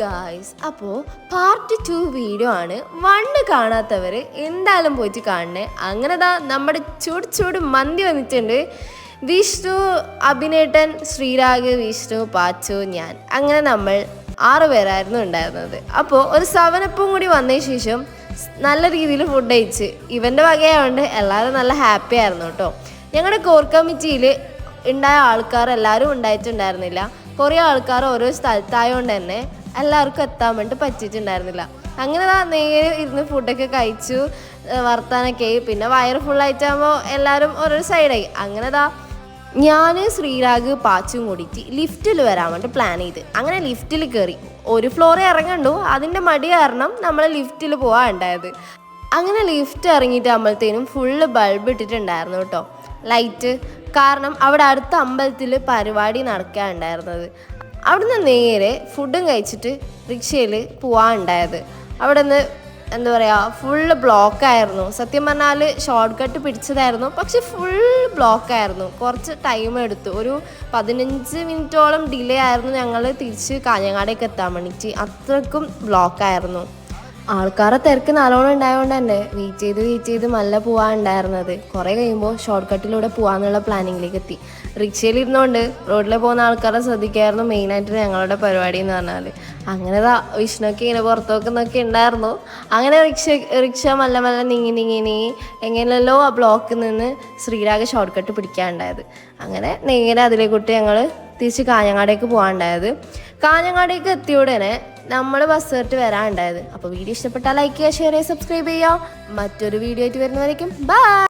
Guys, അപ്പോൾ part 2 video ആണ്. 1 കാണാത്തവർ എന്തായാലും പോയിട്ട് കാണണേ. അങ്ങനെ നമ്മുടെ ചൂട് മന്തി വന്നിട്ടുണ്ട്. വിഷ്ണു, അഭിനേട്ടൻ, ശ്രീരാഗ്, വിഷ്ണു, പാച്ചു, ഞാൻ, അങ്ങനെ നമ്മൾ 6 പേരായിരുന്നു ഉണ്ടായിരുന്നത്. അപ്പോൾ ഒരു 7-up കൂടി വന്നതിന് ശേഷം നല്ല രീതിയിൽ ഫുഡ് കഴിച്ച് ഇവൻ്റെ വകയായതുകൊണ്ട് എല്ലാവരും നല്ല ഹാപ്പി ആയിരുന്നു കേട്ടോ. ഞങ്ങളുടെ കോർ കമ്മിറ്റിയിൽ ഉണ്ടായ ആൾക്കാർ എല്ലാവരും ഉണ്ടായിട്ടുണ്ടായിരുന്നില്ല. കുറേ ആൾക്കാർ ഓരോ സ്ഥലത്തായതുകൊണ്ട് തന്നെ എല്ലാവർക്കും എത്താൻ വേണ്ടി പറ്റിയിട്ടുണ്ടായിരുന്നില്ല. അങ്ങനെ നേരെ ഇരുന്ന് ഫുഡൊക്കെ കഴിച്ചു, വർത്താനൊക്കെ ആയി. പിന്നെ വയറ് ഫുള്ളായിട്ടാകുമ്പോൾ എല്ലാവരും ഓരോ സൈഡായി. അങ്ങനെ ഞാൻ, ശ്രീരാഗ്, പാച്ചും കൂടിയിട്ട് ലിഫ്റ്റിൽ വരാൻ വേണ്ടി പ്ലാൻ ചെയ്ത് അങ്ങനെ ലിഫ്റ്റിൽ കയറി. ഒരു ഫ്ലോറിൽ ഇറങ്ങണ്ടു, അതിൻ്റെ മടി കാരണം നമ്മൾ ലിഫ്റ്റിൽ പോകാൻ ഉണ്ടായത്. അങ്ങനെ ലിഫ്റ്റ് ഇറങ്ങിയിട്ട് ആകുമ്പോഴത്തേനും ഫുള്ള് ബൾബ് ഇട്ടിട്ടുണ്ടായിരുന്നു കേട്ടോ, ലൈറ്റ്. കാരണം അവിടെ അടുത്ത അമ്പലത്തിൽ പരിപാടി നടക്കാനുണ്ടായിരുന്നത്. അവിടുന്ന് നേരെ ഫുഡും കഴിച്ചിട്ട് റിക്ഷയിൽ പോകാനുണ്ടായത്. അവിടെ നിന്ന് എന്താ പറയുക, ഫുള്ള് ബ്ലോക്കായിരുന്നു. സത്യം പറഞ്ഞാൽ ഷോർട്ട് കട്ട് പിടിച്ചതായിരുന്നു, പക്ഷെ ഫുൾ ബ്ലോക്കായിരുന്നു. കുറച്ച് ടൈം എടുത്തു, ഒരു 15 മിനിറ്റോളം ഡിലേ ആയിരുന്നു ഞങ്ങൾ തിരിച്ച് കാഞ്ഞങ്ങാടേക്ക് എത്താൻ വേണ്ടിയിട്ട്. അത്രയ്ക്കും ബ്ലോക്കായിരുന്നു. ആൾക്കാരെ തിരക്ക് നല്ലോണം ഉണ്ടായതുകൊണ്ട് തന്നെ വെയിറ്റ് ചെയ്ത് നല്ല പോകാനുണ്ടായിരുന്നത്. കുറേ കഴിയുമ്പോൾ ഷോർട്ട് കട്ടിലൂടെ പോകാമെന്നുള്ള പ്ലാനിങ്ങിലേക്ക് എത്തി. റിക്ഷയിലിരുന്നുകൊണ്ട് റോഡിൽ പോകുന്ന ആൾക്കാരെ ശ്രദ്ധിക്കായിരുന്നു മെയിനായിട്ട് ഞങ്ങളുടെ പരിപാടി എന്ന് പറഞ്ഞാൽ. അങ്ങനെ വിഷ്ണുവൊക്കെ ഇങ്ങനെ പുറത്ത് നോക്കുന്നൊക്കെ ഉണ്ടായിരുന്നു. അങ്ങനെ റിക്ഷ മെല്ലെ നീങ്ങി എങ്ങനെയല്ലോ ആ ബ്ലോക്കിൽ നിന്ന് ശ്രീരാഗ് ഷോർട്ട് കട്ട് പിടിക്കാനുണ്ടായത്. അങ്ങനെ നേരെ അതിലേക്കൂട്ടി ഞങ്ങൾ തിരിച്ച് കാഞ്ഞങ്ങാടേക്ക് പോകാനുണ്ടായത്. കാഞ്ഞങ്ങാടേക്ക് എത്തിയ ഉടനെ നമ്മൾ ബസ് കയറിട്ട് വരാനുണ്ടായത്. അപ്പോൾ വീഡിയോ ഇഷ്ടപ്പെട്ടാൽ ലൈക്ക് ചെയ്യുക, ഷെയർ ചെയ്യുക, സബ്സ്ക്രൈബ് ചെയ്യുക. മറ്റൊരു വീഡിയോ ആയിട്ട് വരുന്നവരേക്കും ബൈ.